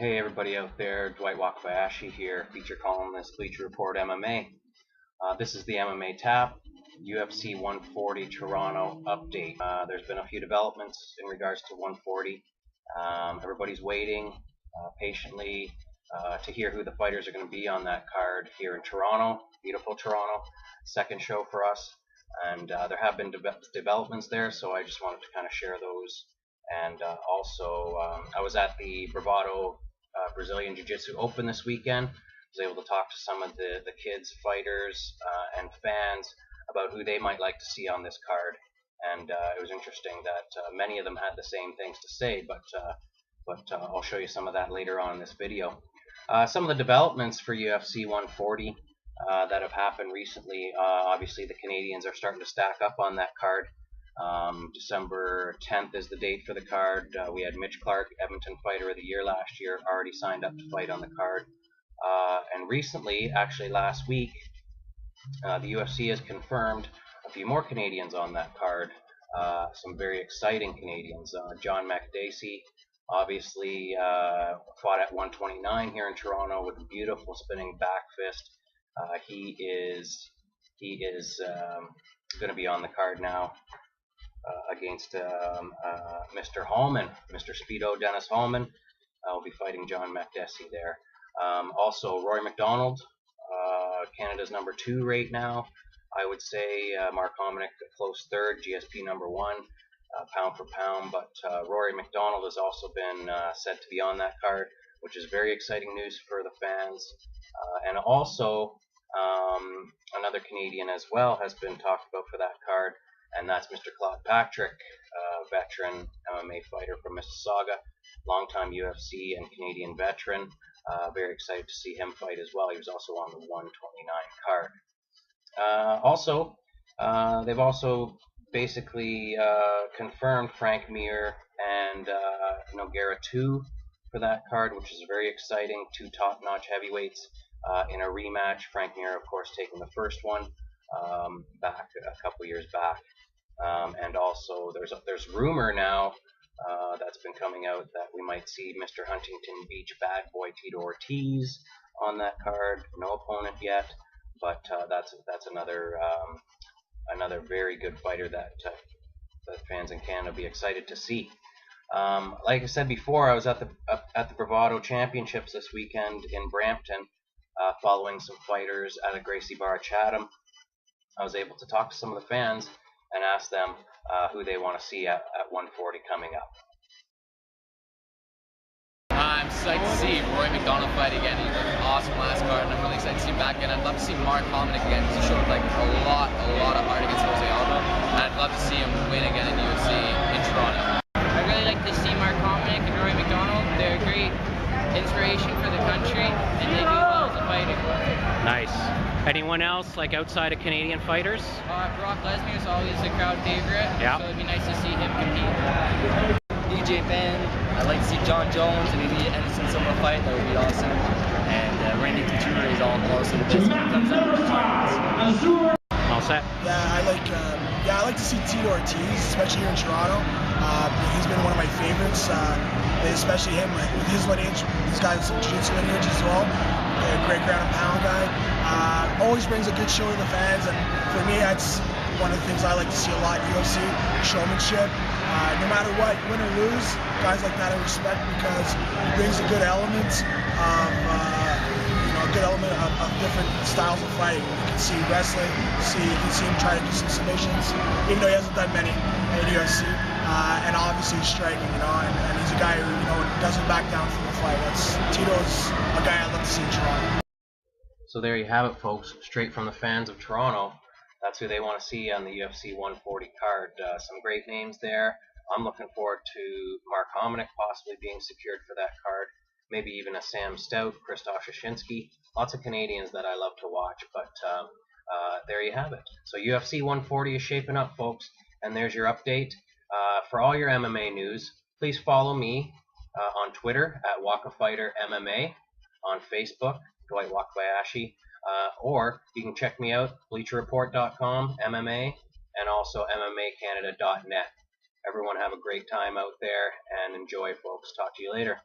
Hey everybody out there, Dwight Wakabayashi here, feature columnist, Bleacher Report MMA. This is the MMA Tap, UFC 140 Toronto update. There's been a few developments in regards to 140. Everybody's waiting patiently to hear who the fighters are going to be on that card here in Toronto, beautiful Toronto, second show for us. And there have been developments there, so I just wanted to kind of share those. And also, I was at the Bravado Brazilian Jiu-Jitsu Open this weekend. I was able to talk to some of the kids, fighters, and fans about who they might like to see on this card. And it was interesting that many of them had the same things to say, but I'll show you some of that later on in this video. Some of the developments for UFC 140 that have happened recently. Obviously, the Canadians are starting to stack up on that card. December 10th is the date for the card. We had Mitch Clark, Edmonton Fighter of the Year last year, already signed up to fight on the card. And recently, actually last week, the UFC has confirmed a few more Canadians on that card. Some very exciting Canadians. John Makdessi, obviously, fought at 129 here in Toronto with a beautiful spinning back fist. He is going to be on the card now. Against Mr. Hallman, Mr. Speedo Dennis Hallman. Will be fighting John Makdessi there. Also, Rory McDonald, Canada's number 2 right now. I would say Mark Hominick a close third, GSP number 1, pound for pound. But Rory McDonald has also been said to be on that card, which is very exciting news for the fans. And also, another Canadian as well has been talked about for that card. And that's Mr. Claude Patrick, veteran MMA fighter from Mississauga, longtime UFC and Canadian veteran. Very excited to see him fight as well. He was also on the 129 card. They've also basically confirmed Frank Mir and Nogueira 2 for that card, which is very exciting. 2 top-notch heavyweights in a rematch. Frank Mir, of course, taking the first one back a couple years back. And also, there's rumor now that's been coming out that we might see Mr. Huntington Beach bad boy Tito Ortiz on that card. No opponent yet, but that's another very good fighter that fans in Canada will be excited to see. Like I said before, I was at the Bravado Championships this weekend in Brampton, following some fighters at a Gracie Bar Chatham. I was able to talk to some of the fans and ask them who they want to see at 140 coming up. I'm psyched to see Rory McDonald fight again. He looked awesome last card, and I'm really excited to see him back again. I'd love to see Mark Hominick again, because he showed like a lot of heart against Jose Aldo. And I'd love to see him win again in UFC in Toronto. I really like to see Mark Hominick and Rory McDonald. They're a great inspiration for the country, and they do well as a fighter. Nice. Anyone else, like outside of Canadian fighters? Brock Lesnar is always a crowd favorite, so it'd be nice to see him compete. DJ Ben, I'd like to see John Jones and maybe Anderson Silva fight. That would be awesome. And Randy Couture is also the best when it comes down to tournaments. All set? Yeah, I like to see Tito Ortiz, especially here in Toronto. He's been one of my favorites, especially him with his lineage. He's got some jiu-jitsu lineage as well. A great ground and pound guy. Always brings a good show to the fans, and for me, that's one of the things I like to see a lot in UFC, showmanship. No matter what, win or lose, guys like that I respect because he brings a good element of different styles of fighting. You can see wrestling, you can see him try to do some submissions, even though he hasn't done many in UFC. And obviously he's striking, and he's a guy who doesn't back down from the fight. Tito's a guy I'd love to see in Toronto. So there you have it, folks, straight from the fans of Toronto. That's who they want to see on the UFC 140 card. Some great names there. I'm looking forward to Mark Hominick possibly being secured for that card. Maybe even a Sam Stout, Krzysztof Szynski. Lots of Canadians that I love to watch, but there you have it. So UFC 140 is shaping up, folks, and there's your update. For all your MMA news, please follow me on Twitter at WakaFighterMMA, on Facebook, Dwight Wakabayashi, or you can check me out, BleacherReport.com, MMA, and also MMACanada.net. Everyone have a great time out there and enjoy, folks. Talk to you later.